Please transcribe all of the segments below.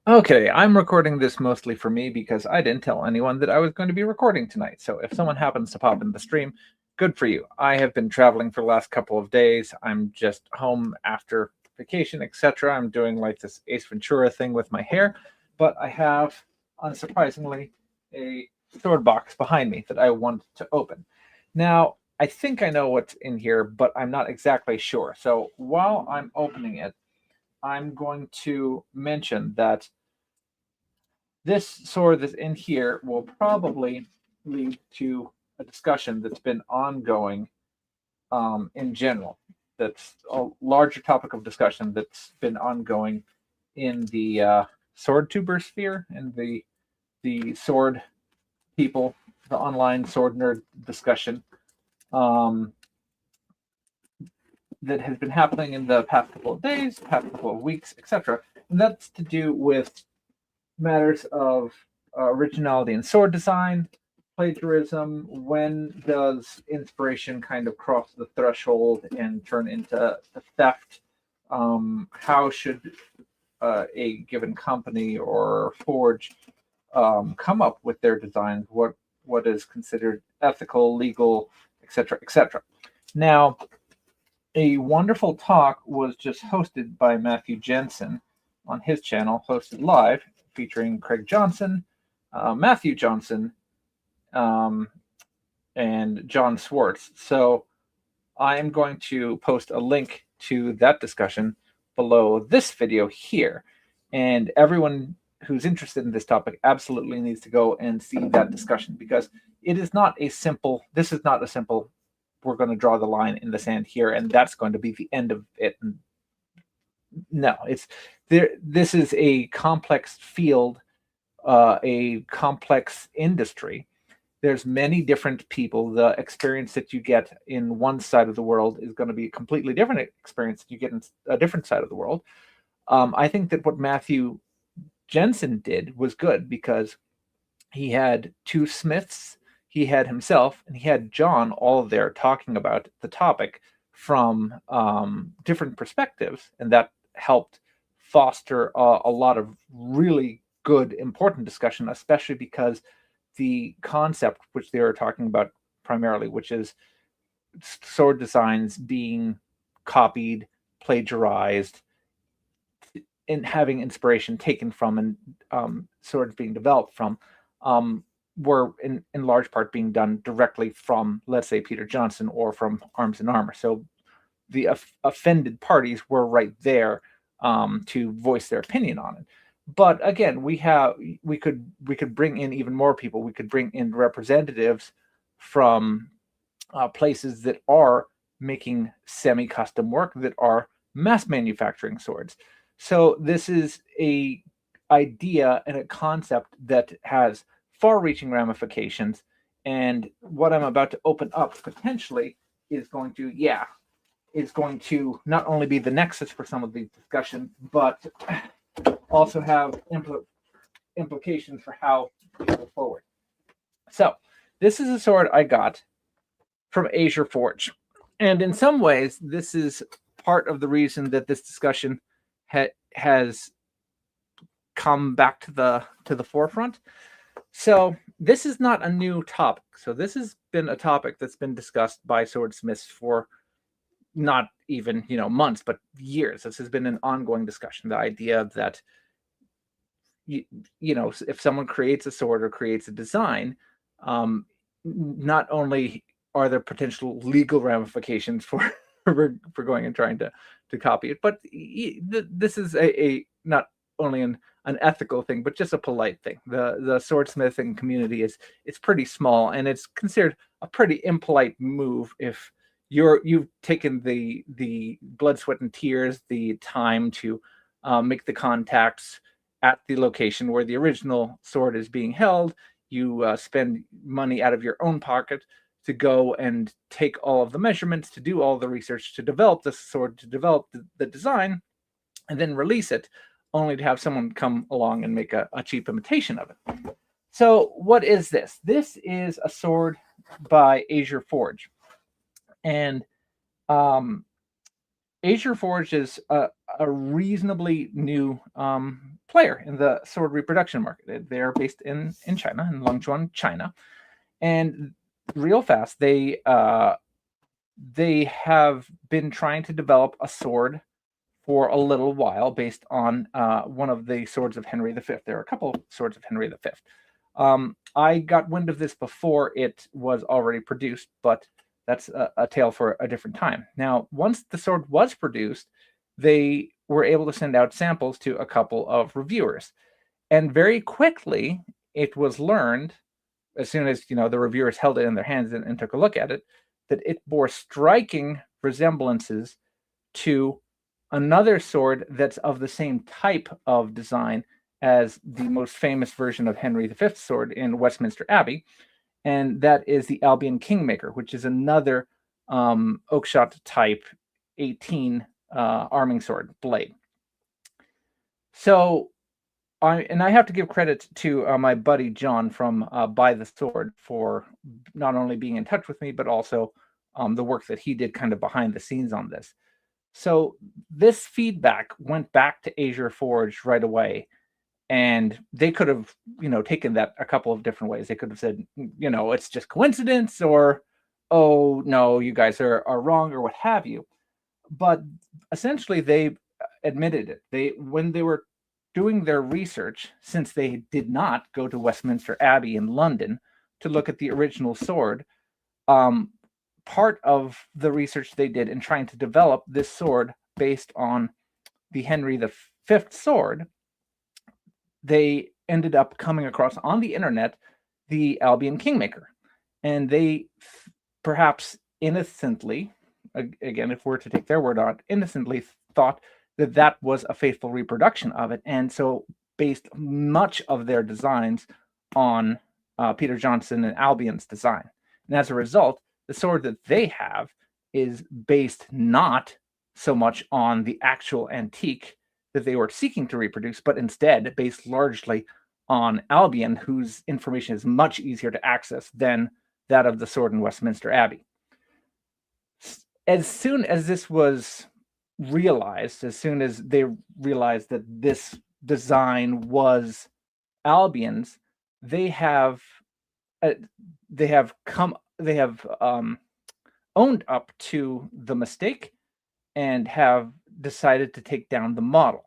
Okay, I'm recording this mostly for me because I didn't tell anyone that I was going to be recording tonight. So if someone happens to pop in the stream, good for you. I have been traveling for the last couple of days. I'm just home after vacation, etc. I'm doing like this Ace Ventura thing with my hair, but I have, unsurprisingly, a sword box behind me that I want to open. Now, I think I know what's in here, but I'm not exactly sure. So while I'm opening it, I'm going to mention that this sword that's in here will probably lead to a discussion that's been ongoing in general. That's a larger topic of discussion that's been ongoing in the sword tuber sphere and the sword people, the online sword nerd discussion um, that has been happening in the past couple of days, past couple of weeks, etc. And that's to do with matters of originality in sword design, plagiarism. When does inspiration kind of cross the threshold and turn into theft? How should a given company or forge come up with their designs? What is considered ethical, legal, etc., etc. Now, a wonderful talk was just hosted by Matthew Jensen on his channel, hosted live, featuring Craig Johnson, Matthew Johnson, um, and John Swartz. So I am going to post a link to that discussion below this video here. And everyone who's interested in this topic absolutely needs to go and see that discussion, because it is not a simple, this is not a simple, we're going to draw the line in the sand here and that's going to be the end of it. No, it's there. This is a complex field, a complex industry. There's many different people. The experience that you get in one side of the world is going to be a completely different experience that you get in a different side of the world. I think that what Matthew Jensen did was good because he had two Smiths, he had himself, and he had John all there talking about the topic from different perspectives, and that helped foster a lot of really good, important discussion, especially because the concept which they were talking about primarily, which is sword designs being copied, plagiarized, and having inspiration taken from, and swords being developed from, were in large part being done directly from, let's say, Peter Johnsson or from Arms and Armor. So the offended parties were right there to voice their opinion on it. But again, we could bring in even more people. We could bring in representatives from places that are making semi-custom work, that are mass manufacturing swords. So this is a idea and a concept that has far-reaching ramifications. And what I'm about to open up potentially is going to not only be the nexus for some of these discussions, but also have implications for how we go forward. So this is a sword I got from Azure Forge. And in some ways, this is part of the reason that this discussion has come back to the forefront. So this is not a new topic. So this has been a topic that's been discussed by swordsmiths for not even months, but years. This has been an ongoing discussion. The idea that if someone creates a sword or creates a design, not only are there potential legal ramifications for for going and trying to copy it, but this is a not only an ethical thing, but just a polite thing. The swordsmithing community it's pretty small, and it's considered a pretty impolite move if you've taken the blood, sweat, and tears, the time to make the contacts at the location where the original sword is being held. You spend money out of your own pocket to go and take all of the measurements, to do all the research, to develop the sword, to develop the design, and then release it, only to have someone come along and make a cheap imitation of it. So what is this? This is a sword by Azure Forge. And Azure Forge is a reasonably new player in the sword reproduction market. They're based in China, in Longchuan, China, and real fast they have been trying to develop a sword for a little while based on one of the swords of Henry V. There are a couple swords of Henry V. I got wind of this before it was already produced, but that's a tale for a different time. Now, once the sword was produced, they were able to send out samples to a couple of reviewers. And very quickly, it was learned, as soon as the reviewers held it in their hands and took a look at it, that it bore striking resemblances to another sword that's of the same type of design as the most famous version of Henry V's sword in Westminster Abbey, and that is the Albion Kingmaker, which is another Oakshott type 18 arming sword blade. So, I have to give credit to my buddy John from Buy the Sword for not only being in touch with me, but also the work that he did kind of behind the scenes on this. So this feedback went back to Azure Forge right away, and they could have, taken that a couple of different ways. They could have said, it's just coincidence, or, oh, no, you guys are wrong, or what have you. But essentially, they admitted it. When they were doing their research, since they did not go to Westminster Abbey in London to look at the original sword, part of the research they did in trying to develop this sword based on the Henry V sword, they ended up coming across on the internet the Albion Kingmaker. And they perhaps innocently, again, if we're to take their word on it, innocently thought that was a faithful reproduction of it, and so based much of their designs on Peter Johnsson and Albion's design. And as a result, the sword that they have is based not so much on the actual antique that they were seeking to reproduce, but instead based largely on Albion, whose information is much easier to access than that of the sword in Westminster Abbey. As soon as this was realized, as soon as they realized that this design was Albion's, they have owned up to the mistake and have decided to take down the model.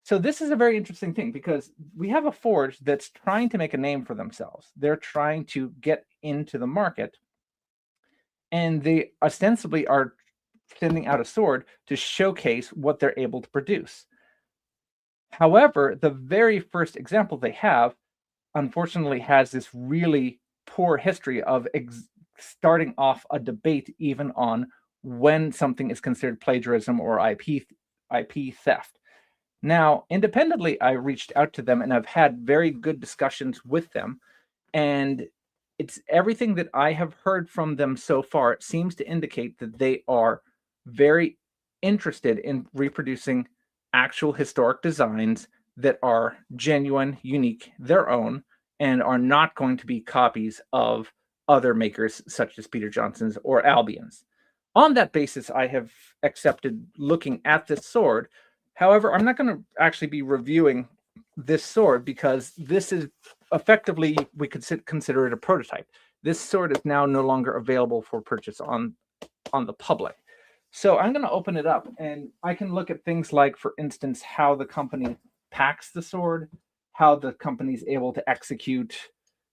So this is a very interesting thing, because we have a forge that's trying to make a name for themselves. They're trying to get into the market, and they ostensibly are sending out a sword to showcase what they're able to produce. However, the very first example they have, unfortunately, has this really poor history of starting off a debate even on when something is considered plagiarism or IP theft. Now, independently, I reached out to them and I've had very good discussions with them, and it's everything that I have heard from them so far. It seems to indicate that they are very interested in reproducing actual historic designs that are genuine, unique, their own, and are not going to be copies of other makers such as Peter Johnson's or Albion's. On that basis, I have accepted looking at this sword. However, I'm not going to actually be reviewing this sword, because this is effectively, we could consider it a prototype. This sword is now no longer available for purchase on the public. So I'm going to open it up, and I can look at things like, for instance, how the company packs the sword, how the company is able to execute,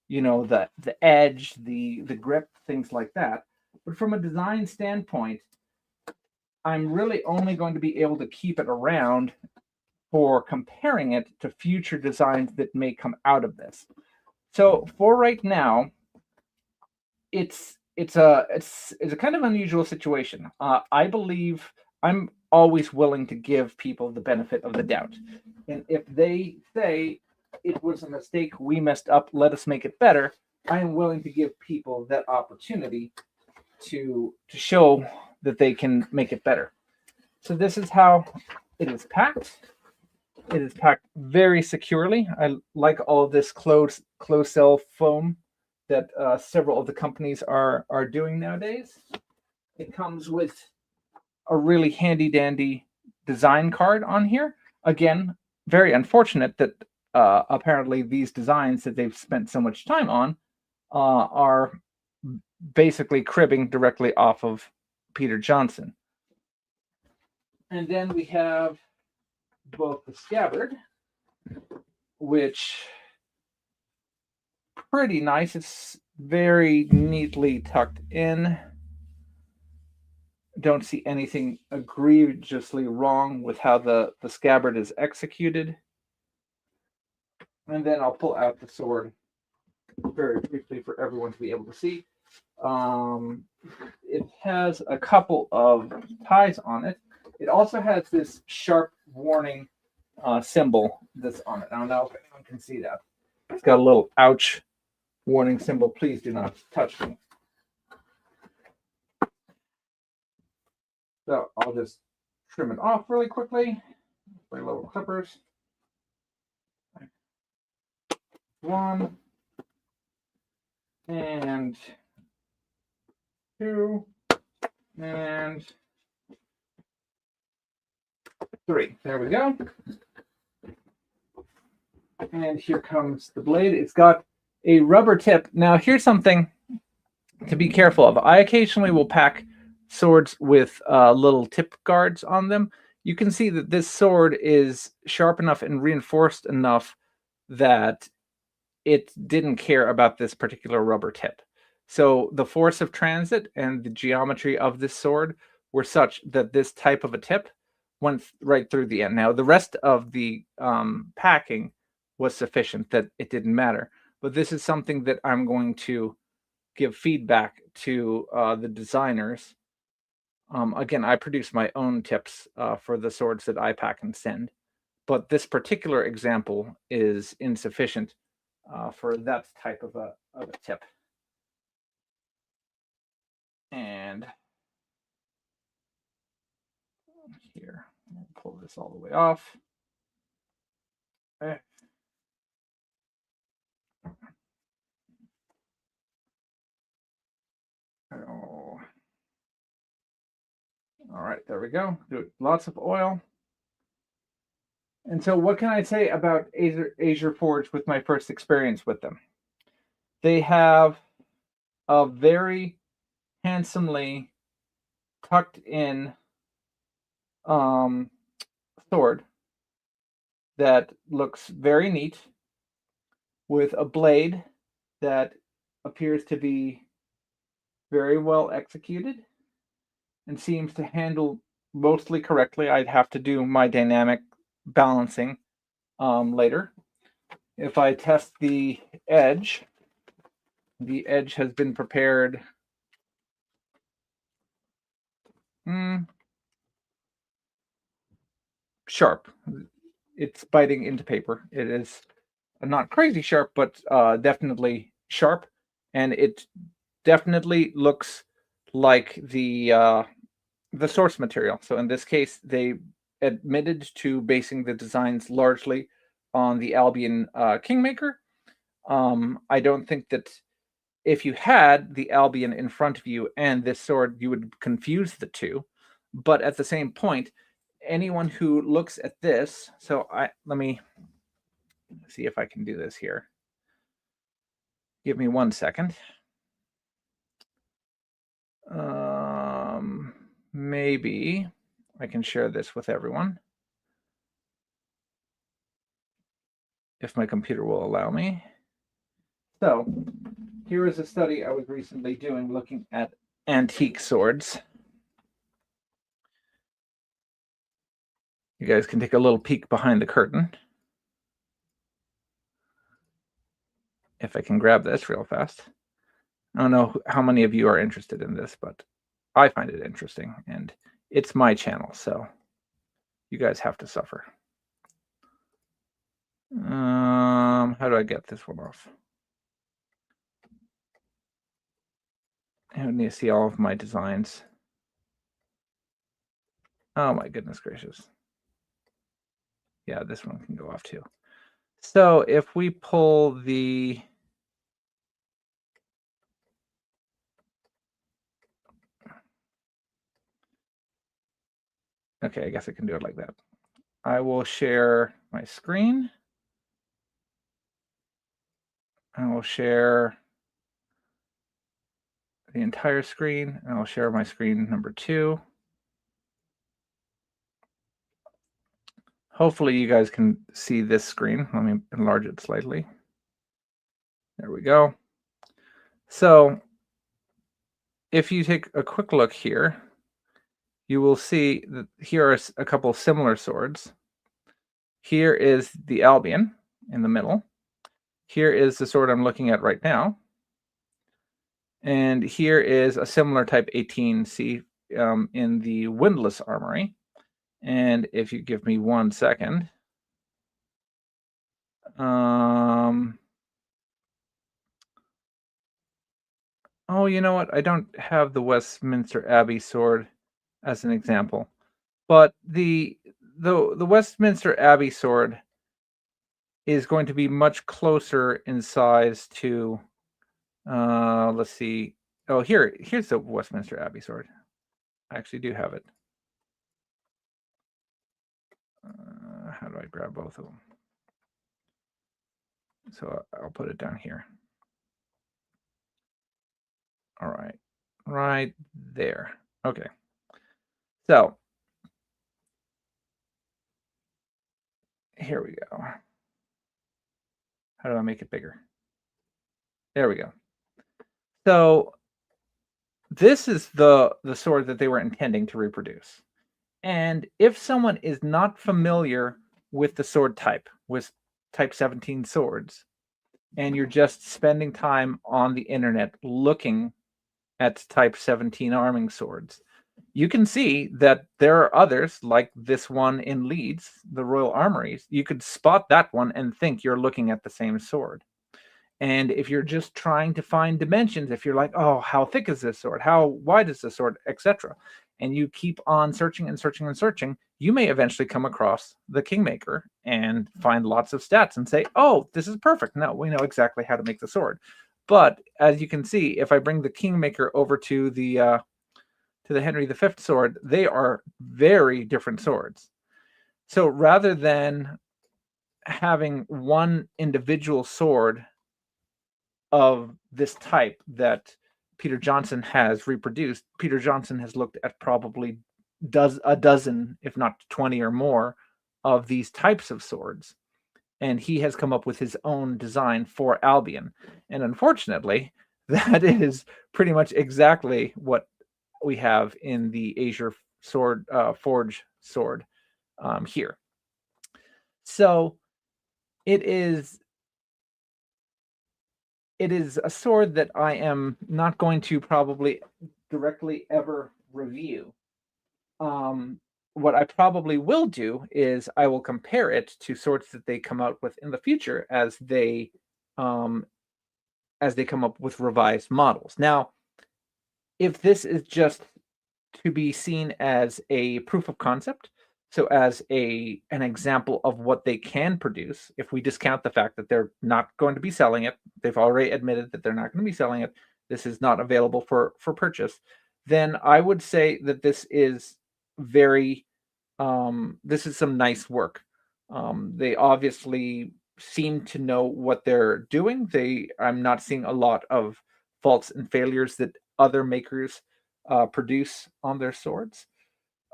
the edge, the grip, things like that. But from a design standpoint, I'm really only going to be able to keep it around for comparing it to future designs that may come out of this. So for right now, it's a kind of unusual situation. I believe I'm always willing to give people the benefit of the doubt. And if they say it was a mistake, we messed up, let us make it better, I am willing to give people that opportunity to show that they can make it better. So this is how it is packed. It is packed very securely. I like all of this closed cell foam that several of the companies are doing nowadays. It comes with a really handy dandy design card on here. Again, very unfortunate that apparently these designs that they've spent so much time on are basically cribbing directly off of Peter Johnsson. And then we have both the scabbard, which pretty nice. It's very neatly tucked in. Don't see anything egregiously wrong with how the scabbard is executed. And then I'll pull out the sword very briefly for everyone to be able to see. It has a couple of ties on it. It also has this sharp warning symbol that's on it. I don't know if anyone can see that. It's got a little ouch warning symbol. Please do not touch me. So I'll just trim it off really quickly. My little clippers. 1 and 2 and 3. There we go. And here comes the blade. It's got a rubber tip. Now, here's something to be careful of. I occasionally will pack swords with little tip guards on them. You can see that this sword is sharp enough and reinforced enough that it didn't care about this particular rubber tip. So the force of transit and the geometry of this sword were such that this type of a tip went right through the end. Now, the rest of the packing was sufficient that it didn't matter. But this is something that I'm going to give feedback to the designers. Again, I produce my own tips for the swords that I pack and send. But this particular example is insufficient for that type of a tip. And here, I'll pull this all the way off. Okay. Oh. All right, there we go. Do it. Lots of oil. And so what can I say about Azure Forge with my first experience with them? They have a very handsomely tucked in sword that looks very neat with a blade that appears to be very well executed and seems to handle mostly correctly. I'd have to do my dynamic balancing later. If I test the edge has been prepared sharp. It's biting into paper. It is not crazy sharp, but definitely sharp, and it definitely looks like the source material. So in this case, they admitted to basing the designs largely on the Albion Kingmaker. I don't think that if you had the Albion in front of you and this sword, you would confuse the two. But at the same point, anyone who looks at this, so let me see if I can do this here. Give me 1 second. Maybe I can share this with everyone if my computer will allow me. So here is a study I was recently doing looking at antique swords. You guys can take a little peek behind the curtain. If I can grab this real fast. I don't know how many of you are interested in this, but I find it interesting, and it's my channel, so you guys have to suffer. How do I get this one off? I need to see all of my designs. Oh my goodness gracious. Yeah, this one can go off too. So if we pull the Okay, I guess I can do it like that. I will share my screen. I will share the entire screen, and I'll share my screen number 2. Hopefully you guys can see this screen. Let me enlarge it slightly. There we go. So if you take a quick look here, you will see that here are a couple of similar swords. Here is the Albion in the middle. Here is the sword I'm looking at right now. And here is a similar type 18C in the Windless Armory. And if you give me 1 second, oh, you know what? I don't have the Westminster Abbey sword as an example, but the Westminster Abbey sword is going to be much closer in size to, let's see. Oh, here's the Westminster Abbey sword. I actually do have it. How do I grab both of them? So I'll put it down here. All right, right there. Okay. So here we go. How do I make it bigger? There we go. So this is the sword that they were intending to reproduce. And if someone is not familiar with the sword type, with type 17 swords, and you're just spending time on the internet looking at type 17 arming swords, you can see that there are others like this one in Leeds, the Royal Armories. You could spot that one and think you're looking at the same sword. And if you're just trying to find dimensions, if you're like, oh, how thick is this sword? How wide is this sword, etc., and you keep on searching and searching and searching, you may eventually come across the Kingmaker and find lots of stats and say, oh, this is perfect. Now we know exactly how to make the sword. But as you can see, if I bring the Kingmaker over to the Henry V sword, they are very different swords. So rather than having one individual sword of this type that Peter Johnsson has reproduced, Peter Johnsson has looked at probably a dozen, if not 20 or more, of these types of swords. And he has come up with his own design for Albion. And unfortunately, that is pretty much exactly what we have in the Azure sword, Forge sword here. So it is a sword that I am not going to probably directly ever review. What I probably will do is I will compare it to swords that they come out with in the future as they come up with revised models. Now, if this is just to be seen as a proof of concept, so as an example of what they can produce, if we discount the fact that they're not going to be selling it, they've already admitted that they're not going to be selling it, this is not available for purchase, then I would say that this is this is some nice work. They obviously seem to know what they're doing. I'm not seeing a lot of faults and failures that other makers produce on their swords.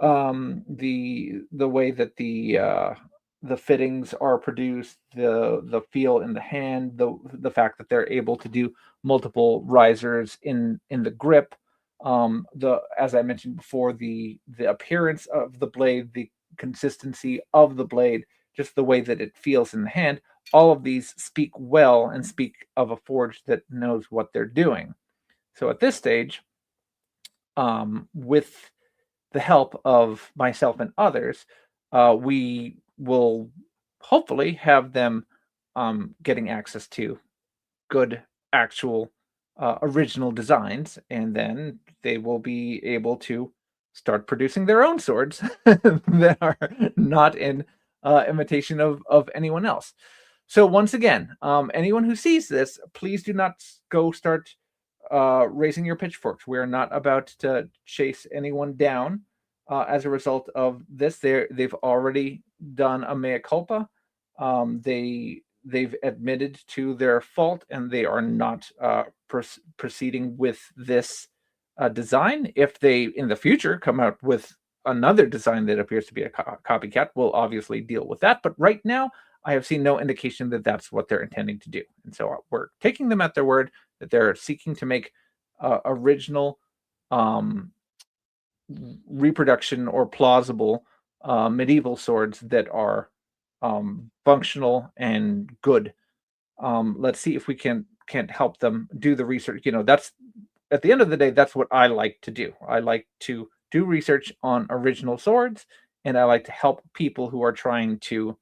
The way that the fittings are produced, the feel in the hand, the fact that they're able to do multiple risers in the grip, as I mentioned before, the appearance of the blade, the consistency of the blade, just the way that it feels in the hand, all of these speak well and speak of a forge that knows what they're doing. So at this stage, with the help of myself and others, we will hopefully have them getting access to good, actual, original designs, and then they will be able to start producing their own swords that are not in imitation of anyone else. So once again, anyone who sees this, please do not go start raising your pitchforks. We are not about to chase anyone down. as a result of this. They've already done a mea culpa. They've admitted to their fault, and they are not proceeding with this design. If they in the future come out with another design that appears to be a copycat, we'll obviously deal with that. But right now, I have seen no indication that that's what they're intending to do, and so we're taking them at their word that they're seeking to make original um, reproduction or plausible medieval swords that are functional and good. Let's see if we can't help them do the research. That's at the end of the day, that's what I like to do. I like to do research on original swords, and I like to help people who are trying to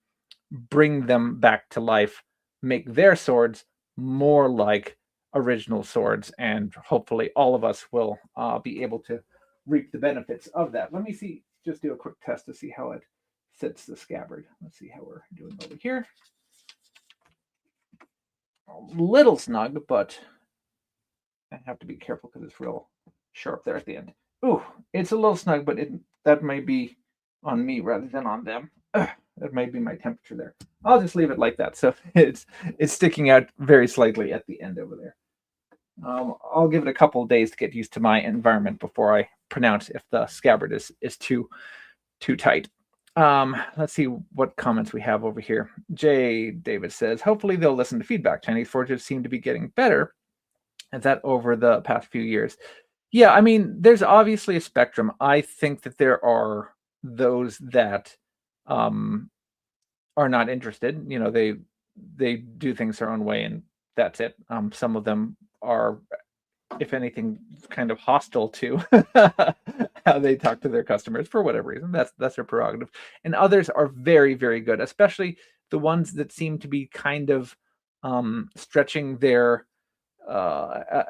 bring them back to life, make their swords more like original swords, and hopefully all of us will be able to reap the benefits of that. Let me see, just do a quick test to see how it sits the scabbard. Let's see how we're doing over here. A little snug, but I have to be careful because it's real sharp there at the end. Ooh, it's a little snug, but that may be on me rather than on them. That might be my temperature there. I'll just leave it like that. So it's sticking out very slightly at the end over there. I'll give it a couple of days to get used to my environment before I pronounce if the scabbard is too tight. Let's see what comments we have over here. Jay David says, hopefully they'll listen to feedback. Chinese forges seem to be getting better at that over the past few years. Yeah, I mean, there's obviously a spectrum. I think that there are those that are not interested. They do things their own way, and that's it. Some of them are, if anything, kind of hostile to how they talk to their customers for whatever reason. That's their prerogative. And others are very, very good, especially the ones that seem to be kind of stretching their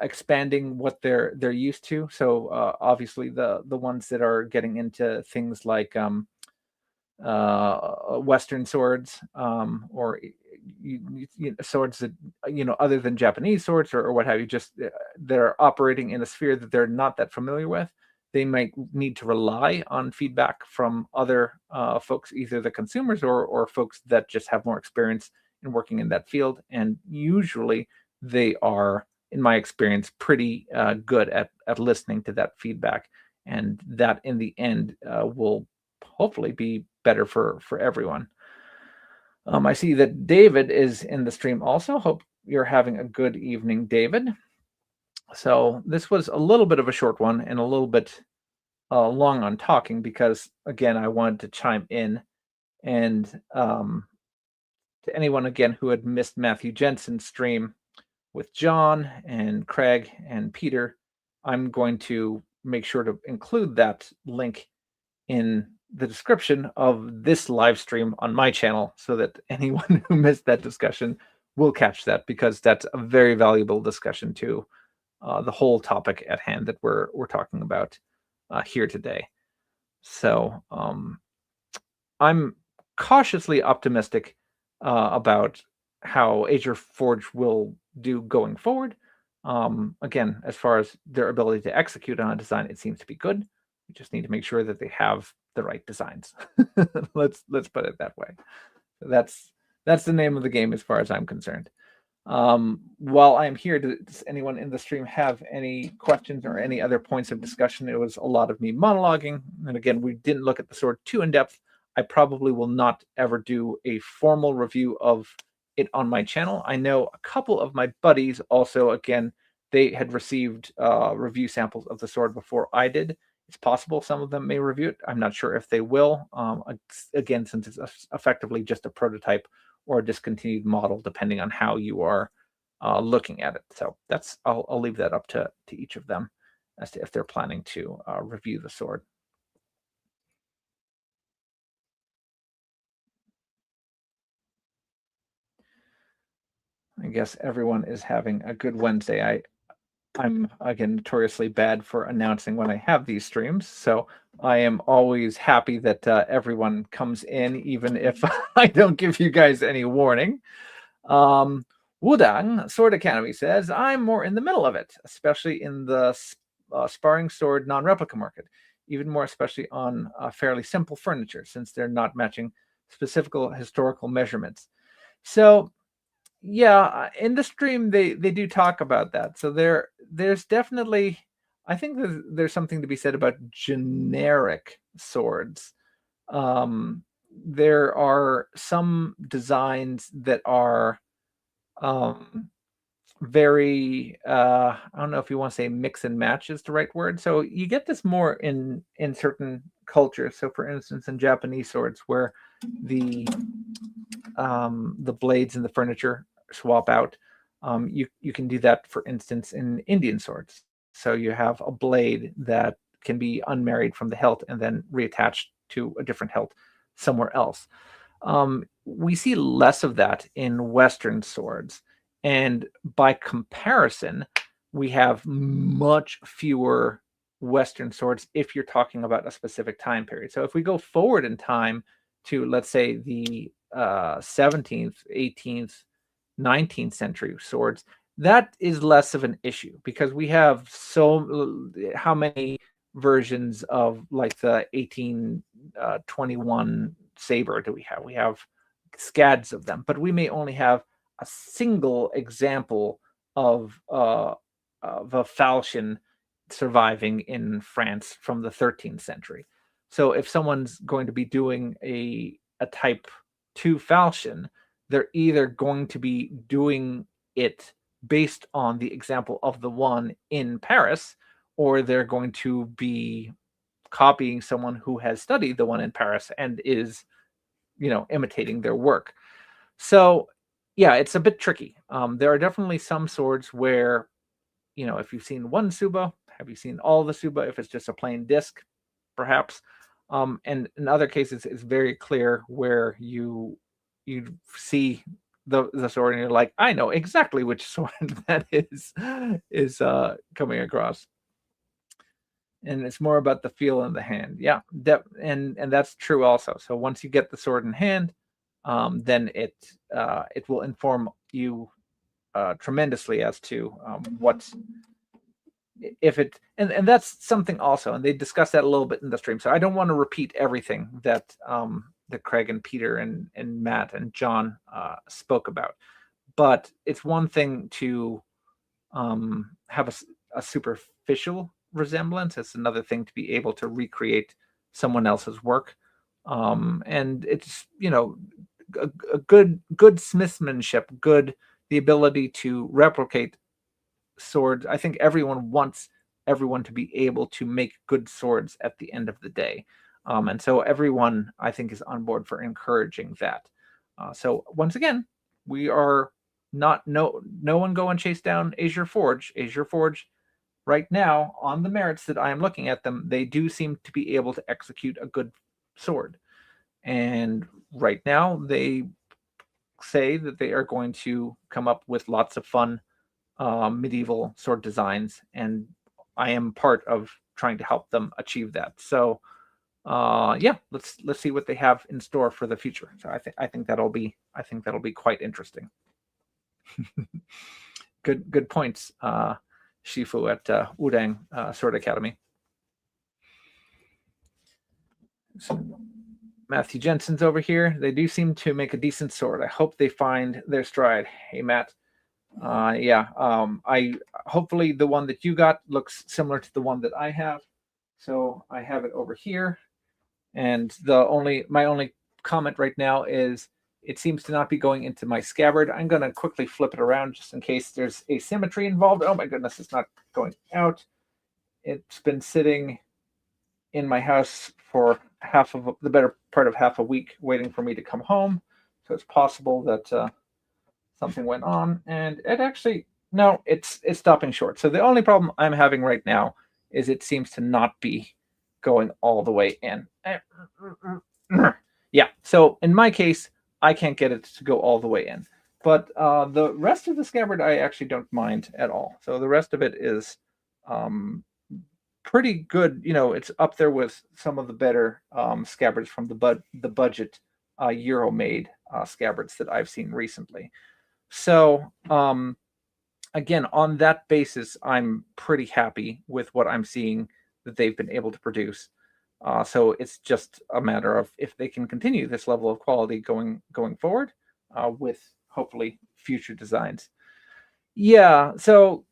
expanding what they're used to. So obviously the ones that are getting into things like Western swords, or swords that other than Japanese swords or what have you, just they're operating in a sphere that they're not that familiar with. They might need to rely on feedback from other folks, either the consumers or folks that just have more experience in working in that field. And usually they are, in my experience, pretty good at listening to that feedback, and that in the end will hopefully be better for everyone. I see that David is in the stream also. Hope you're having a good evening, David. So this was a little bit of a short one and a little bit long on talking because, again, I wanted to chime in. And to anyone, again, who had missed Matthew Jensen's stream with John and Craig and Peter, I'm going to make sure to include that link in the description of this live stream on my channel so that anyone who missed that discussion will catch that, because that's a very valuable discussion to the whole topic at hand that we're talking about here today. So I'm cautiously optimistic about how Azure Forge will do going forward. Again, as far as their ability to execute on a design, it seems to be good. We just need to make sure that they have the right designs. Let's put it that way. That's the name of the game as far as I'm concerned. While I'm here, does anyone in the stream have any questions or any other points of discussion? It was a lot of me monologuing, and again, we didn't look at the sword too in depth. I probably will not ever do a formal review of it on my channel. I know a couple of my buddies also, again, they had received review samples of the sword before I did. It's possible some of them may review it. I'm not sure if they will. Again, since it's effectively just a prototype or a discontinued model, depending on how you are looking at it. So I'll leave that up to each of them as to if they're planning to review the sword. I guess everyone is having a good Wednesday. I'm, again, notoriously bad for announcing when I have these streams, so I am always happy that everyone comes in, even if I don't give you guys any warning. Wudang Sword Academy says, I'm more in the middle of it, especially in the sparring sword non-replica market. even more especially on fairly simple furniture, since they're not matching specific historical measurements. So yeah, in the stream they do talk about that. So there's definitely, I think there's something to be said about generic swords. There are some designs that are very I don't know if you want to say mix and match is the right word. So you get this more in certain cultures. So for instance, in Japanese swords, where the blades in the furniture swap out. You can do that, for instance, in Indian swords. So you have a blade that can be unmarried from the hilt and then reattached to a different hilt somewhere else. We see less of that in Western swords, and by comparison, we have much fewer Western swords if you're talking about a specific time period. So if we go forward in time to, let's say, the 17th, 18th, 19th century swords, that is less of an issue because we have how many versions of like the 1821 saber do we have? We have scads of them, but we may only have a single example of a falchion surviving in France from the 13th century. So if someone's going to be doing a type 2 falchion, they're either going to be doing it based on the example of the one in Paris, or they're going to be copying someone who has studied the one in Paris and is, imitating their work. So yeah, it's a bit tricky. There are definitely some swords where, if you've seen one Suba, have you seen all the Suba? If it's just a plain disc, perhaps. And in other cases, it's very clear where you see the sword and you're like, I know exactly which sword that is coming across. And it's more about the feel in the hand. Yeah, and that's true also. So once you get the sword in hand, then it will inform you tremendously as to what's if it and that's something also, and they discuss that a little bit in the stream. So I don't want to repeat everything that that Craig and Peter and Matt and John spoke about, but it's one thing to have a superficial resemblance. It's another thing to be able to recreate someone else's work, and it's a good smithsmanship, the ability to replicate swords. I think everyone wants everyone to be able to make good swords at the end of the day, and so everyone, I think, is on board for encouraging that. So once again, we are not no one go and chase down Azure Forge. Azure Forge right now, on the merits that I am looking at them, they do seem to be able to execute a good sword, and right now they say that they are going to come up with lots of fun medieval sword designs, and I am part of trying to help them achieve that. So yeah, let's see what they have in store for the future. So I think that'll be quite interesting. good points, Shifu at Udang Sword Academy. So Matthew Jensen's over here. They do seem to make a decent sword. I hope they find their stride. Hey, Matt. Yeah. I hopefully the one that you got looks similar to the one that I have. So I have it over here. And my only comment right now is it seems to not be going into my scabbard. I'm going to quickly flip it around just in case there's asymmetry involved. Oh my goodness, it's not going out. It's been sitting in my house for the better part of half a week waiting for me to come home. So it's possible that something went on, and it actually, no, it's stopping short. So the only problem I'm having right now is it seems to not be going all the way in. Yeah, so in my case, I can't get it to go all the way in. But the rest of the scabbard, I actually don't mind at all. So the rest of it is pretty good. It's up there with some of the better scabbards from the budget Euro-made scabbards that I've seen recently. So again, on that basis, I'm pretty happy with what I'm seeing that they've been able to produce. So it's just a matter of if they can continue this level of quality going forward with hopefully future designs. Yeah. So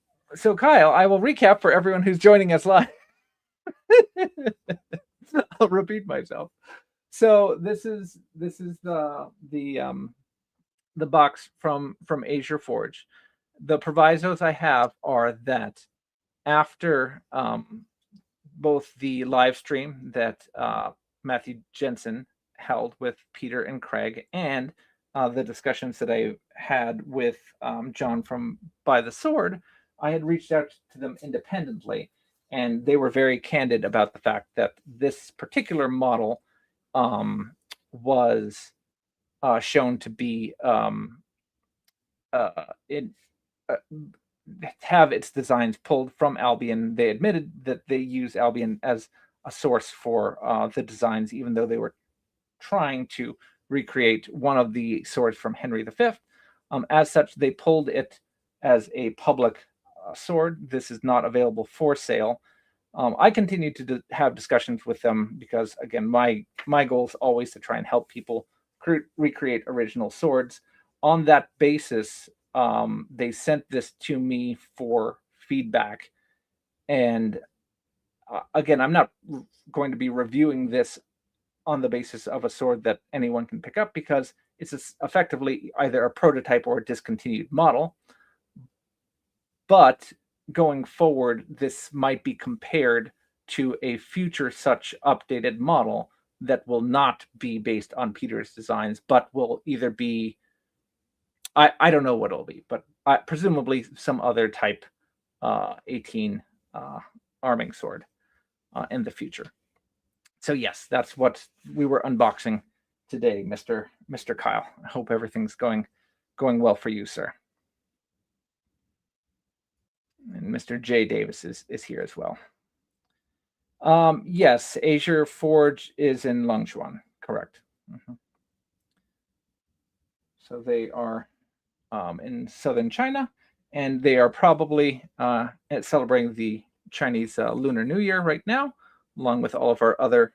Kyle, I will recap for everyone who's joining us live. I'll repeat myself. So this is the box from Azure Forge. The provisos I have are that after both the live stream that Matthew Jensen held with Peter and Craig, and the discussions that I had with John from By the Sword, I had reached out to them independently, and they were very candid about the fact that this particular model was shown to be it have its designs pulled from Albion. They admitted that they use Albion as a source for the designs, even though they were trying to recreate one of the swords from Henry V. As such, they pulled it as a public sword. This is not available for sale. I continue to have discussions with them because, again, my goal is always to try and help people recreate original swords. On that basis, they sent this to me for feedback. And again, I'm not going to be reviewing this on the basis of a sword that anyone can pick up because it's effectively either a prototype or a discontinued model. But going forward, this might be compared to a future such updated model that will not be based on Peter's designs, but will either be, I don't know what it'll be, but presumably some other type 18 arming sword in the future. So yes, that's what we were unboxing today, Mr. Kyle. I hope everything's going well for you, sir. And Mr. J. Davis is here as well. Yes, Azure Forge is in Longchuan, correct. Mm-hmm. So they are in southern China, and they are probably celebrating the Chinese Lunar New Year right now, along with all of our other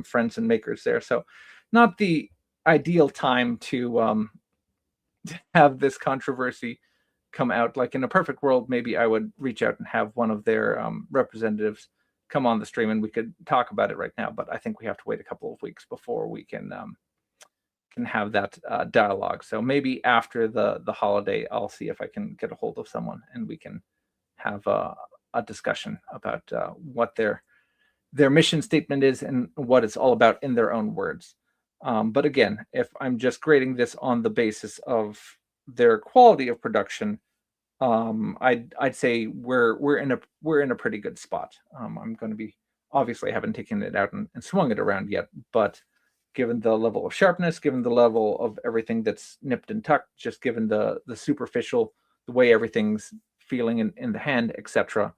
friends and makers there. So not the ideal time to have this controversy come out. Like in a perfect world, maybe I would reach out and have one of their representatives come on the stream and we could talk about it right now. But I think we have to wait a couple of weeks before we can have that dialogue. So maybe after the holiday, I'll see if I can get a hold of someone and we can have a discussion about what their mission statement is and what it's all about in their own words. But again, if I'm just grading this on the basis of their quality of production, I'd say we're in a pretty good spot. I'm going to be, obviously I haven't taken it out and swung it around yet, but given the level of sharpness, given the level of everything that's nipped and tucked, just given the superficial, the way everything's feeling in the hand, etc.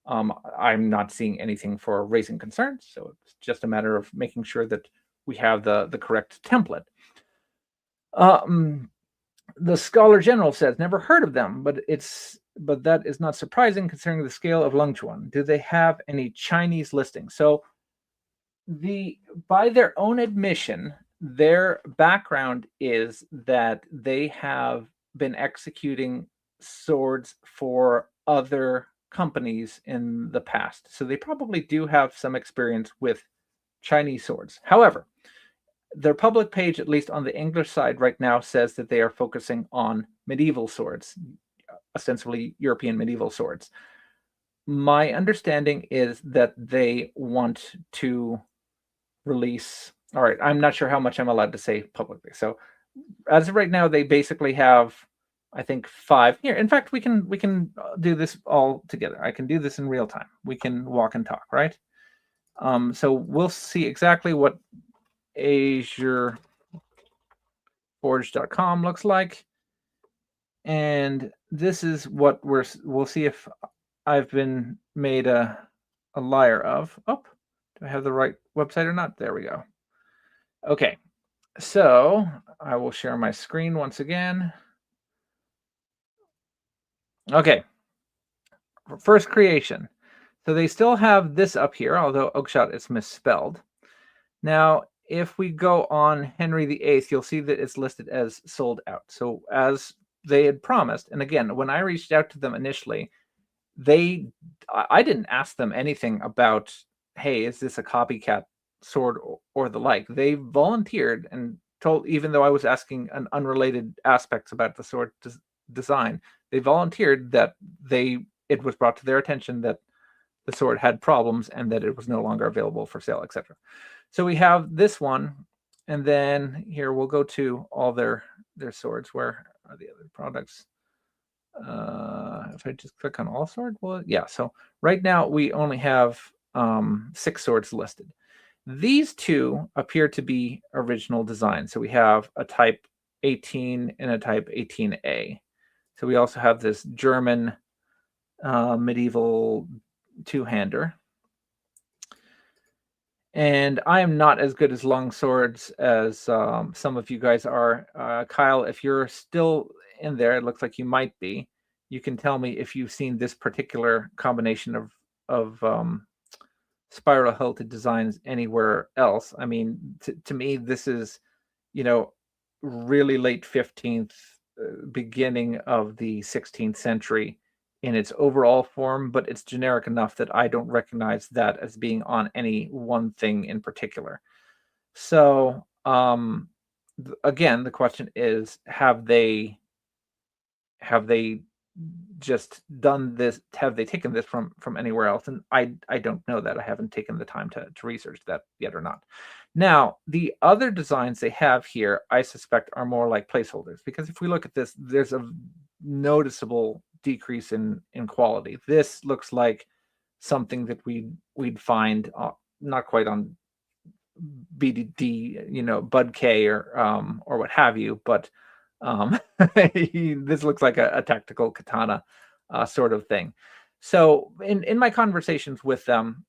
I'm not seeing anything for raising concerns. So it's just a matter of making sure that we have the correct template. The Scholar General says, never heard of them, but that is not surprising considering the scale of Longchuan. Do they have any Chinese listings? So by their own admission, their background is that they have been executing swords for other companies in the past. So they probably do have some experience with Chinese swords. However, their public page, at least on the English side right now, says that they are focusing on medieval swords, ostensibly European medieval swords. My understanding is that they want to release, all right, I'm not sure how much I'm allowed to say publicly. So as of right now, they basically have, I think, 5 here. In fact, we can do this all together. I can do this in real time. We can walk and talk, right? So we'll see exactly what AzureForge.com looks like. And this is what we'll see if I've been made a liar of. Oh, do I have the right website or not? There we go. Okay, so I will share my screen once again. Okay, first creation. So they still have this up here, although Oakeshott is misspelled. Now, if we go on Henry VIII, you'll see that it's listed as sold out. So as they had promised, and again, when I reached out to them initially, I didn't ask them anything about, hey, is this a copycat sword or the like. They volunteered and told, even though I was asking an unrelated aspects about the sword design, they volunteered that it was brought to their attention that the sword had problems and that it was no longer available for sale, etc. So we have this one, and then here we'll go to all their swords. Where are the other products? If I just click on all sword, well, yeah. So right now we only have 6 swords listed. These two appear to be original designs. So we have a type 18 and a type 18A. So we also have this German medieval two-hander. And I am not as good as long swords as some of you guys are. Kyle, if you're still in there, it looks like you might be. You can tell me if you've seen this particular combination of spiral hilted designs anywhere else. I mean, to me, this is, really late 15th, beginning of the 16th century in its overall form, but it's generic enough that I don't recognize that as being on any one thing in particular. So, again, the question is, have they just done this? Have they taken this from anywhere else? And I don't know that. I haven't taken the time to research that yet or not. Now, the other designs they have here, I suspect, are more like placeholders, because if we look at this, there's a noticeable decrease in quality. This looks like something that we'd find not quite on BDD, Bud K or what have you, but this looks like a tactical katana sort of thing. So in my conversations with them,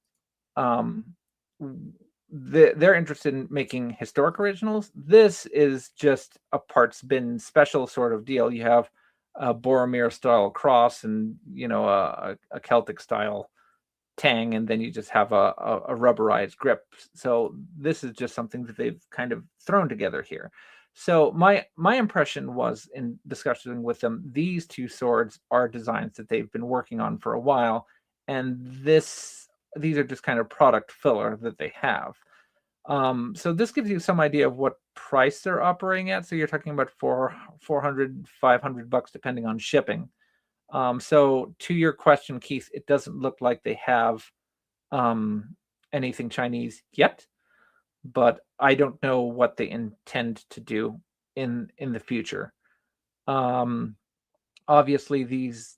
they're interested in making historic originals. This is just a parts bin special sort of deal. You have a Boromir style cross and a Celtic style tang, and then you just have a rubberized grip. So this is just something that they've kind of thrown together here. So my impression was, in discussion with them, these two swords are designs that they've been working on for a while, and these are just kind of product filler that they have. So this gives you some idea of what price they're operating at. So you're talking about $400-$500 depending on shipping. So to your question, Keith, it doesn't look like they have anything Chinese yet, but I don't know what they intend to do in the future. Obviously, these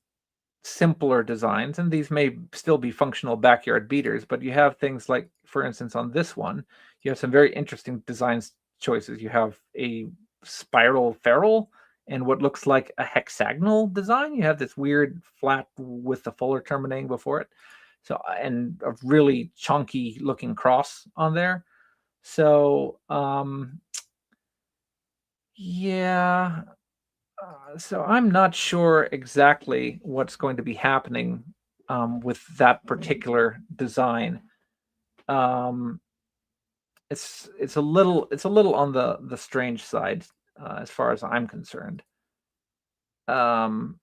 simpler designs, and these may still be functional backyard beaters, but you have things like, for instance, on this one, you have some very interesting design choices. You have a spiral ferrule and what looks like a hexagonal design. You have this weird flat with the fuller terminating before it. So, and a really chunky looking cross on there. So, yeah. So I'm not sure exactly what's going to be happening with that particular design. It's a little on the strange side as far as I'm concerned. But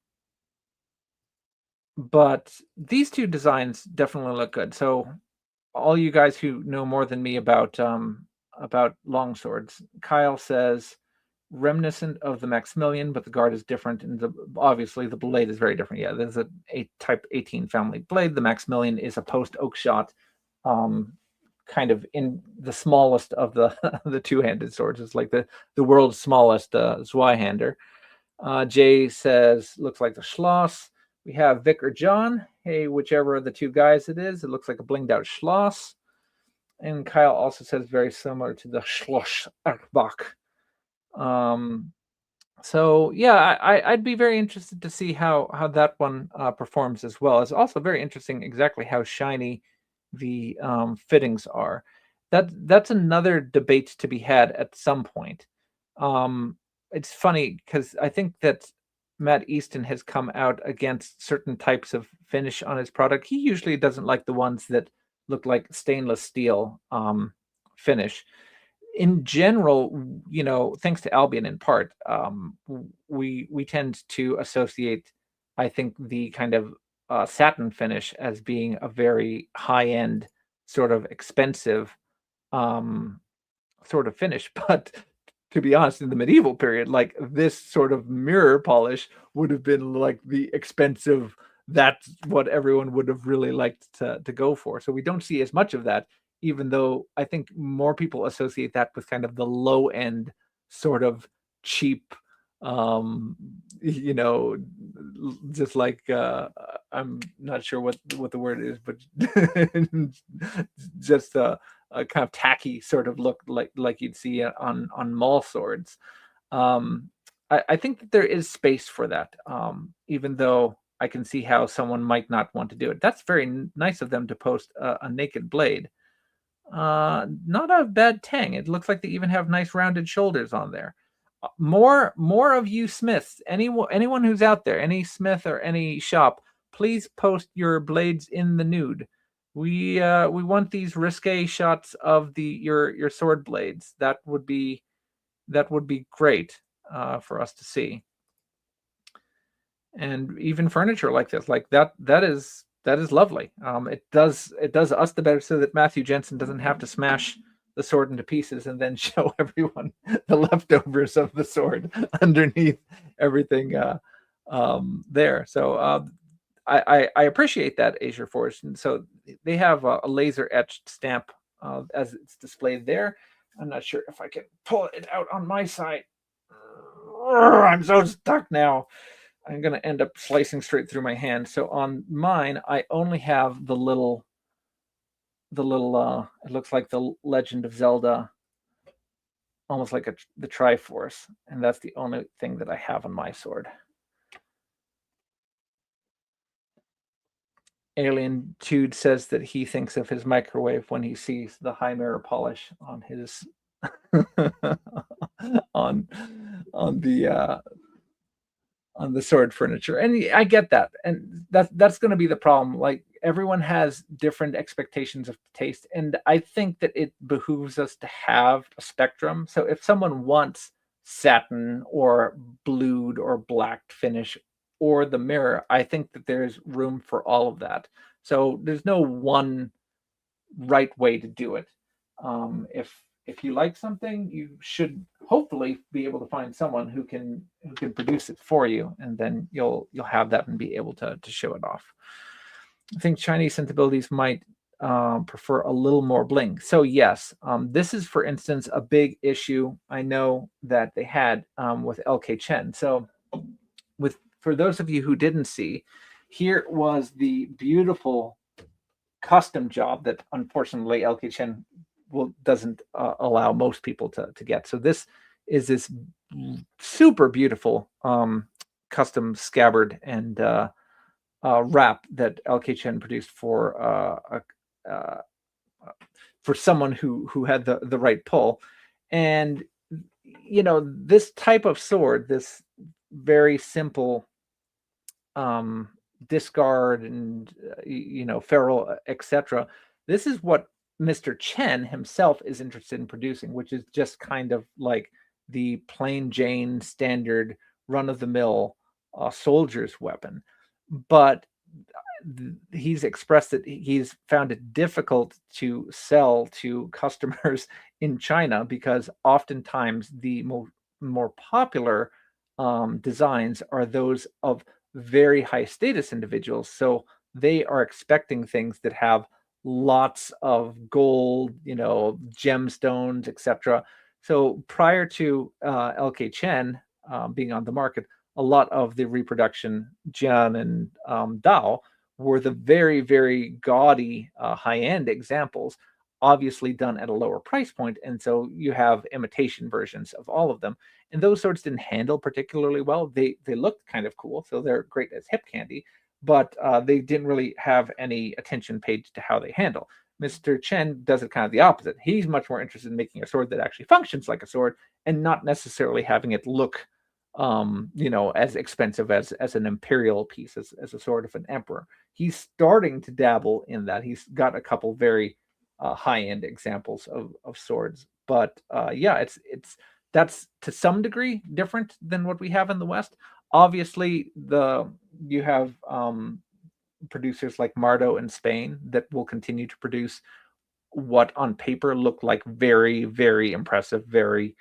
these two designs definitely look good. So all you guys who know more than me about longswords, Kyle says reminiscent of the Maximilian, but the guard is different, and obviously the blade is very different. Yeah, there's a type 18 family blade. The Maximilian is a post Oakeshott, kind of in the smallest of the the two-handed swords. It's like the world's smallest Zweihander. Jay says looks like the Schloss. We have Vic or John. Hey, whichever of the two guys it is, it looks like a blinged out Schloss. And Kyle also says very similar to the Schloss Erbach. So yeah, I'd be very interested to see how that one performs as well. It's also very interesting exactly how shiny the fittings are. That's another debate to be had at some point. It's funny because I think that Matt Easton has come out against certain types of finish on his product. He usually doesn't like the ones that look like stainless steel finish. In general, thanks to Albion in part, we tend to associate, I think, the kind of satin finish as being a very high end, sort of expensive sort of finish. But to be honest, in the medieval period, like this sort of mirror polish would have been like the expensive. That's what everyone would have really liked to go for. So we don't see as much of that, even though I think more people associate that with kind of the low end sort of cheap, you know, just like I'm not sure what the word is, but just a kind of tacky sort of look like you'd see on mall swords. I think that there is space for that, even though I can see how someone might not want to do it. That's very nice of them to post a naked blade. Not a bad tang. It looks like they even have nice rounded shoulders on there. More of you smiths, anyone who's out there, any smith or any shop, please post your blades in the nude. We want these risque shots of your sword blades. That would be great for us to see. And even furniture like this, like that is lovely. It does us the better so that Matthew Jensen doesn't have to smash the sword into pieces and then show everyone the leftovers of the sword underneath everything there. So I appreciate that, Azure Forge. And so they have a laser etched stamp as it's displayed there. I'm not sure if I can pull it out on my side. I'm so stuck now. I'm going to end up slicing straight through my hand. So on mine, I only have the little it looks like the Legend of Zelda, almost like the Triforce, and that's the only thing that I have on my sword. Alien Tude says that he thinks of his microwave when he sees the high mirror polish on his on the sword furniture. And I get that. And that's going to be the problem. Like, everyone has different expectations of taste. And I think that it behooves us to have a spectrum. So if someone wants satin or blued or blacked finish or the mirror, I think that there's room for all of that. So there's no one right way to do it. If you like something, you should hopefully be able to find someone who can produce it for you, and then you'll have that and be able to show it off. I think Chinese sensibilities might prefer a little more bling. So yes, this is, for instance, a big issue I know that they had with LK Chen. So for those of you who didn't see, here was the beautiful custom job that unfortunately LK Chen doesn't allow most people to get. So this is this super beautiful custom scabbard and wrap that LK Chen produced for someone who had the right pull. And this type of sword, this very simple discard and ferrule, etc. This is what Mr. Chen himself is interested in producing, which is just kind of like the plain Jane standard run-of-the-mill soldier's weapon. But he's expressed that he's found it difficult to sell to customers in China because oftentimes the more popular designs are those of very high status individuals. So they are expecting things that have lots of gold, gemstones, etc. So prior to LK Chen being on the market, a lot of the reproduction Jian and Dao were the very, very gaudy high-end examples, obviously done at a lower price point. And so you have imitation versions of all of them. And those swords didn't handle particularly well. They looked kind of cool, so they're great as hip candy, but they didn't really have any attention paid to how they handle. Mr. Chen does it kind of the opposite. He's much more interested in making a sword that actually functions like a sword and not necessarily having it look as expensive as an imperial piece, as a sword of an emperor. He's starting to dabble in that. He's got a couple very high-end examples of swords, but yeah, it's that's to some degree different than what we have in the West. Obviously, the you have producers like Mardo in Spain that will continue to produce what on paper look like very, very impressive, very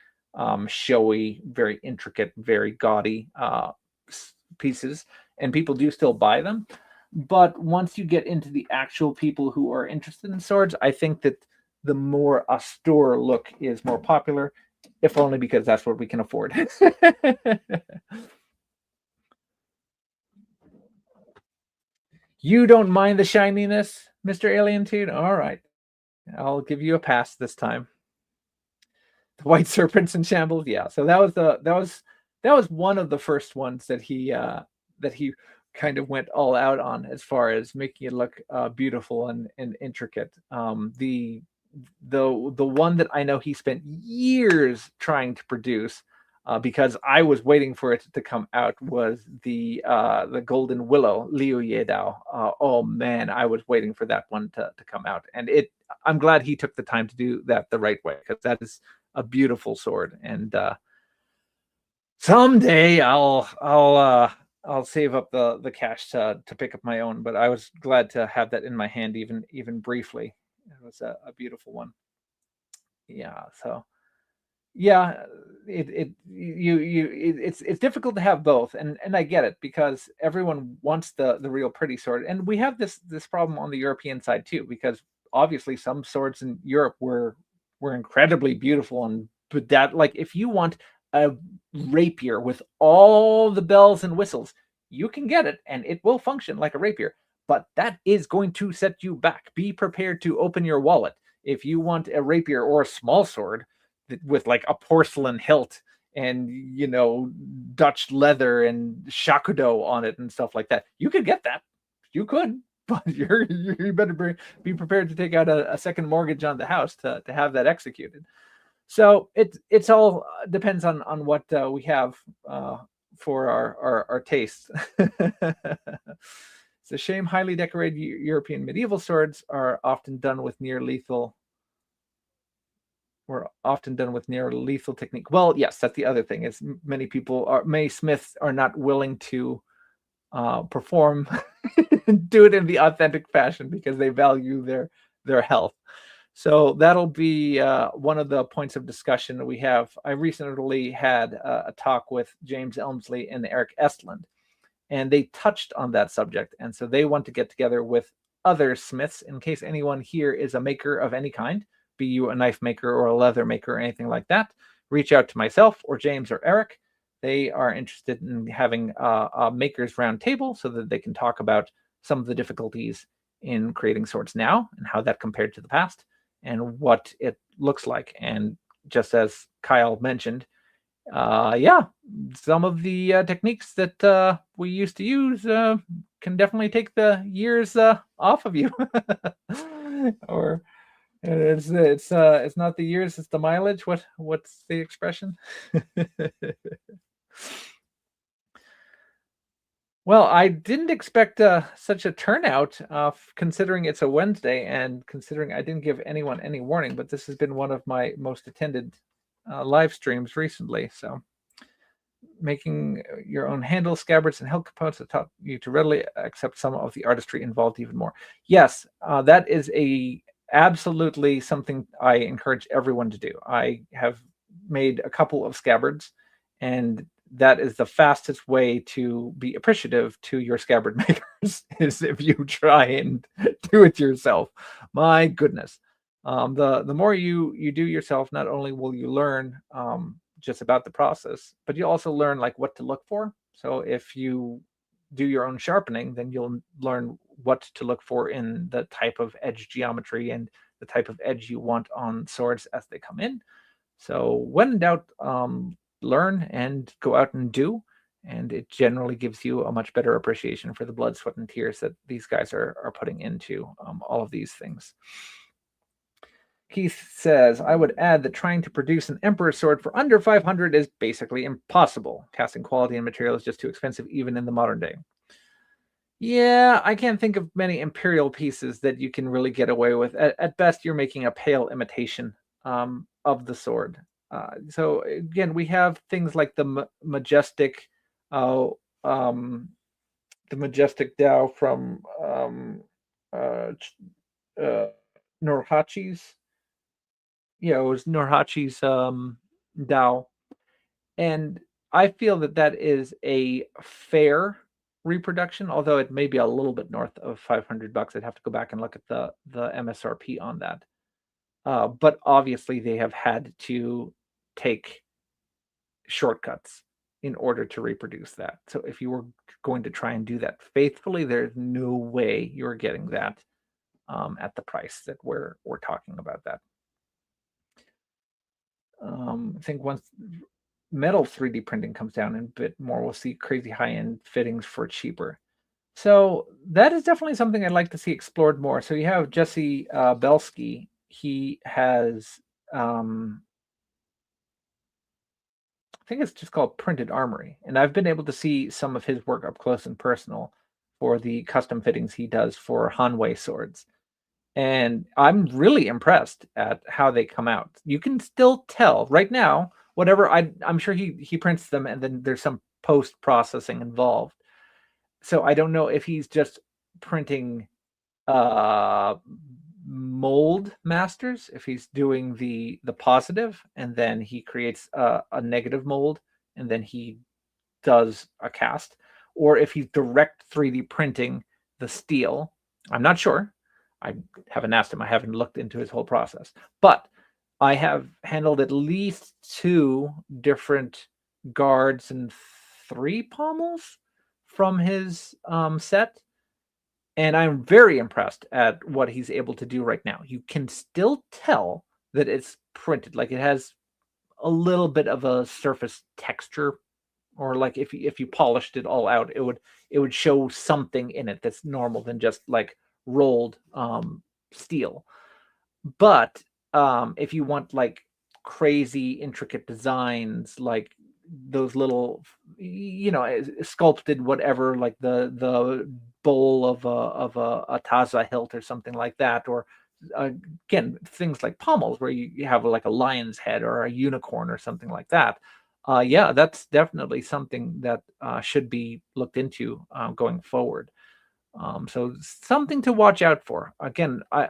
showy, very intricate, very gaudy pieces, and people do still buy them. But once you get into the actual people who are interested in swords, I think that the more austere look is more popular, if only because that's what we can afford. You don't mind the shininess, Mr. Alien Dude? All right. I'll give you a pass this time. The White Serpents in Shambles, yeah. So that was one of the first ones that he kind of went all out on as far as making it look beautiful and intricate. The one that I know he spent years trying to produce, because I was waiting for it to come out, was the Golden Willow Liu Yedao. Oh man, I was waiting for that one to come out, and I'm glad he took the time to do that the right way, because that is a beautiful sword. And someday I'll save up the cash to pick up my own. But I was glad to have that in my hand, even briefly. It was a beautiful one. Yeah. So yeah, it's difficult to have both, and I get it, because everyone wants the real pretty sword, and we have this problem on the European side too, because obviously some swords in Europe were incredibly beautiful, and but that, like, if you want a rapier with all the bells and whistles, you can get it and it will function like a rapier, but that is going to set you back. Be prepared to open your wallet if you want a rapier or a small sword with like a porcelain hilt and Dutch leather and shakudo on it and stuff like that. You could get that. You could, but you better be prepared to take out a second mortgage on the house to have that executed. So it's all depends on what we have for our tastes. It's a shame highly decorated European medieval swords are often done with near lethal technique. Well, yes, that's the other thing, is many smiths are not willing to perform do it in the authentic fashion because they value their health. So that'll be one of the points of discussion that we have. I recently had a talk with James Elmsley and Eric Estland, and they touched on that subject. And so they want to get together with other smiths, in case anyone here is a maker of any kind, be you a knife maker or a leather maker or anything like that. Reach out to myself or James or Eric. They are interested in having a makers round table so that they can talk about some of the difficulties in creating swords now and how that compared to the past and what it looks like. And just as Kyle mentioned, yeah, some of the techniques that we used to use can definitely take the years off of you. Or it's not the years, it's the mileage. What's the expression? Well, I didn't expect such a turnout, considering it's a Wednesday and considering I didn't give anyone any warning. But this has been one of my most attended live streams recently. So, making your own handles, scabbards, and hilt components that taught you to readily accept some of the artistry involved even more. Yes, that is absolutely something I encourage everyone to do. I have made a couple of scabbards, and that is the fastest way to be appreciative to your scabbard makers is if you try and do it yourself. My goodness. The more you do yourself, not only will you learn just about the process, but you also learn like what to look for. So if you do your own sharpening, then you'll learn what to look for in the type of edge geometry and the type of edge you want on swords as they come in. So when in doubt, learn and go out and do, and it generally gives you a much better appreciation for the blood, sweat, and tears that these guys are putting into all of these things. Keith says, I would add that trying to produce an Emperor sword for under 500 is basically impossible. Casting quality and material is just too expensive, even in the modern day. Yeah, I can't think of many Imperial pieces that you can really get away with. At best, you're making a pale imitation of the sword. So again, we have things like the majestic, uh, the majestic Dao from uh, Norhachi's. Yeah, it was Norhachi's Dao, and I feel that that is a fair reproduction, although it may be a little bit north of $500. I'd have to go back and look at the MSRP on that. But obviously, they have had to take shortcuts in order to reproduce that. So if you were going to try and do that faithfully, there's no way you're getting that at the price that we're talking about that. I think once metal 3D printing comes down a bit more, we'll see crazy high-end fittings for cheaper. So that is definitely something I'd like to see explored more. So you have Jesse Belsky. He has, I think it's just called Printed Armory. And I've been able to see some of his work up close and personal for the custom fittings he does for Hanwei swords. And I'm really impressed at how they come out. You can still tell right now, whatever I'm sure he prints them and then there's some post processing involved. So I don't know if he's just printing mold masters, if he's doing the positive and then he creates a negative mold and then he does a cast, or if he's direct 3D printing the steel. I'm not sure. I haven't asked him. I haven't looked into his whole process, but I have handled at least 2 different guards and 3 pommels from his set. And I'm very impressed at what he's able to do right now. You can still tell that it's printed. Like it has a little bit of a surface texture, or like if you polished it all out, it would show something in it that's normal than just like rolled steel. But if you want like crazy intricate designs, like those little, sculpted whatever, like the bowl of a Taza hilt or something like that, or again things like pommels where you have like a lion's head or a unicorn or something like that. Yeah, that's definitely something that should be looked into going forward. So something to watch out for. Again, I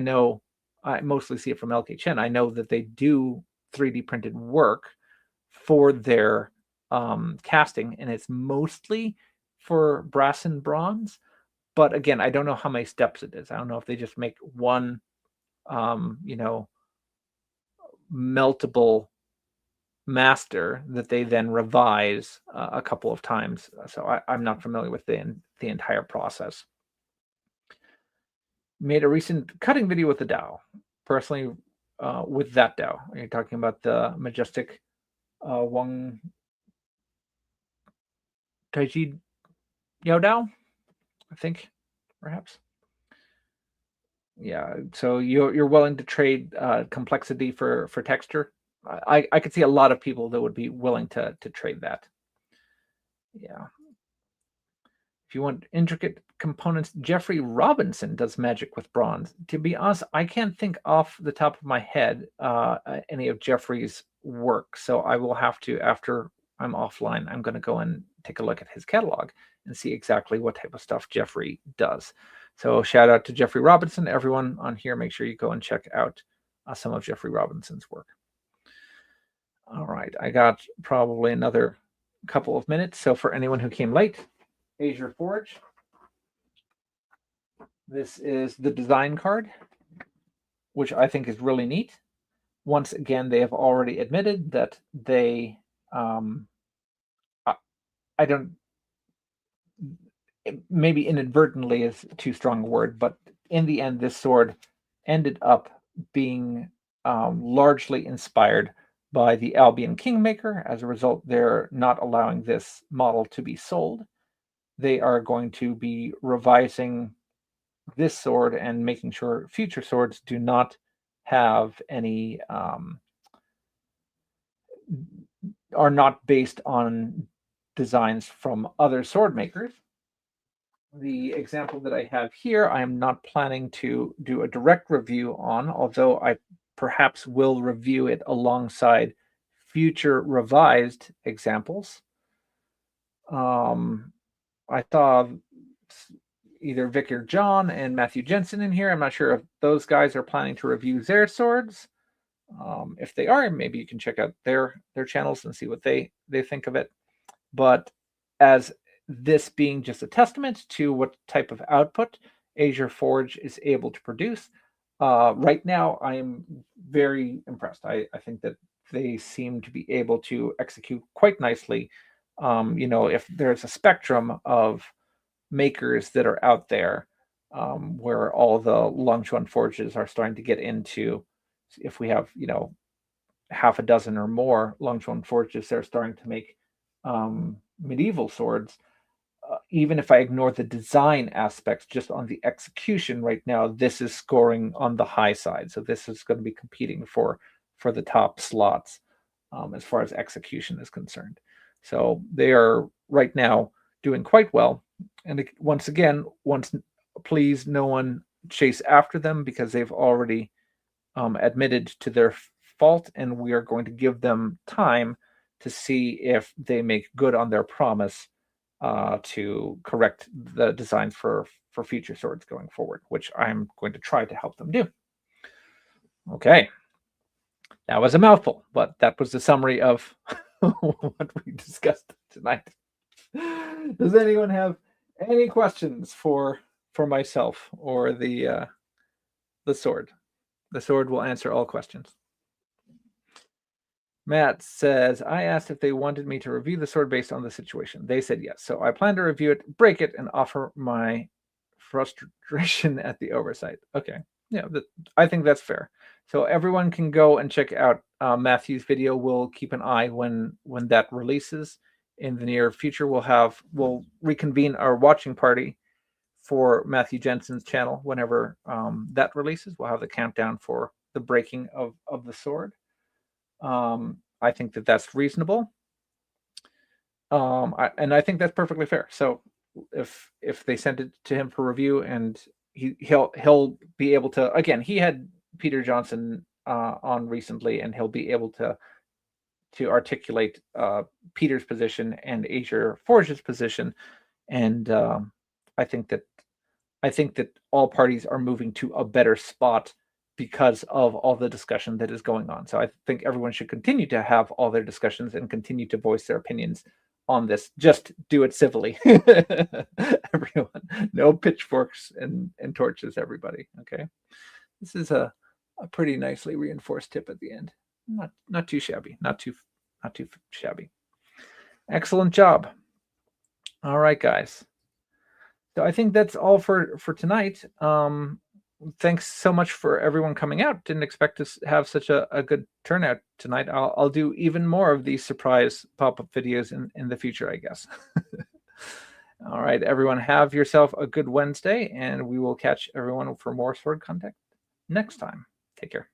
know I mostly see it from LK Chen. I know that they do 3D printed work for their casting, and it's mostly for brass and bronze. But again, I don't know how many steps it is. I don't know if they just make one, meltable master that they then revise a couple of times. So I'm not familiar with the entire process. Made a recent cutting video with the Dao. Personally, with that Dao. You're talking about the majestic Wang Taiji Yao Dao, I think, perhaps. Yeah, so you're willing to trade complexity for texture. I could see a lot of people that would be willing to trade that. Yeah. If you want intricate components, Jeffrey Robinson does magic with bronze. To be honest, I can't think off the top of my head any of Jeffrey's work. So I will have to, after I'm offline, I'm going to go and take a look at his catalog and see exactly what type of stuff Jeffrey does. So shout out to Jeffrey Robinson. Everyone on here, make sure you go and check out some of Jeffrey Robinson's work. All right, I got probably another couple of minutes. So for anyone who came late, Azure Forge. This is the design card, which I think is really neat. Once again, they have already admitted that they, I don't, maybe inadvertently is too strong a word, but in the end, this sword ended up being largely inspired by the Albion Kingmaker. As a result, they're not allowing this model to be sold. They are going to be revising this sword and making sure future swords do not have any are not based on designs from other sword makers. The example that I have here, I am not planning to do a direct review on, although I perhaps will review it alongside future revised examples. I saw either Peter Johnsson and Matthew Johnson in here. I'm not sure if those guys are planning to review their swords. If they are, maybe you can check out their channels and see what they think of it. But as this being just a testament to what type of output Azure Forge is able to produce, right now I am very impressed. I think that they seem to be able to execute quite nicely. If there's a spectrum of makers that are out there, where all the Longchuan forges are starting to get into, if we have half a dozen or more Longchuan forges, they're starting to make medieval swords. Even if I ignore the design aspects, just on the execution right now, this is scoring on the high side. So this is going to be competing for the top slots as far as execution is concerned. So they are right now doing quite well. And once again, please no one chase after them, because they've already admitted to their fault, and we are going to give them time to see if they make good on their promise to correct the designs for future swords going forward, which I'm going to try to help them do. Okay, that was a mouthful, but that was the summary of what we discussed tonight. Does anyone have any questions for myself or the sword? The sword will answer all questions. Matt says, I asked if they wanted me to review the sword based on the situation. They said yes. So I plan to review it, break it, and offer my frustration at the oversight. Okay. Yeah, I think that's fair. So everyone can go and check out Matthew's video. We'll keep an eye when that releases in the near future. We'll reconvene our watching party for Matthew Jensen's channel whenever that releases. We'll have the countdown for the breaking of the sword. I think that that's reasonable. And I think that's perfectly fair. So if they send it to him for review, and he'll be able to, again, he had Peter Johnsson on recently, and he'll be able to articulate Peter's position and Azure Forge's position. And I think that all parties are moving to a better spot because of all the discussion that is going on. So I think everyone should continue to have all their discussions and continue to voice their opinions on this. Just do it civilly. Everyone, no pitchforks and torches, everybody. Okay. This is a pretty nicely reinforced tip at the end. Not too shabby. Not too shabby. Excellent job. All right, guys. So I think that's all for tonight. Thanks so much for everyone coming out. Didn't expect to have such a good turnout tonight. I'll do even more of these surprise pop-up videos in the future, I guess. All right, everyone, have yourself a good Wednesday, and we will catch everyone for more sword content next time. Take care.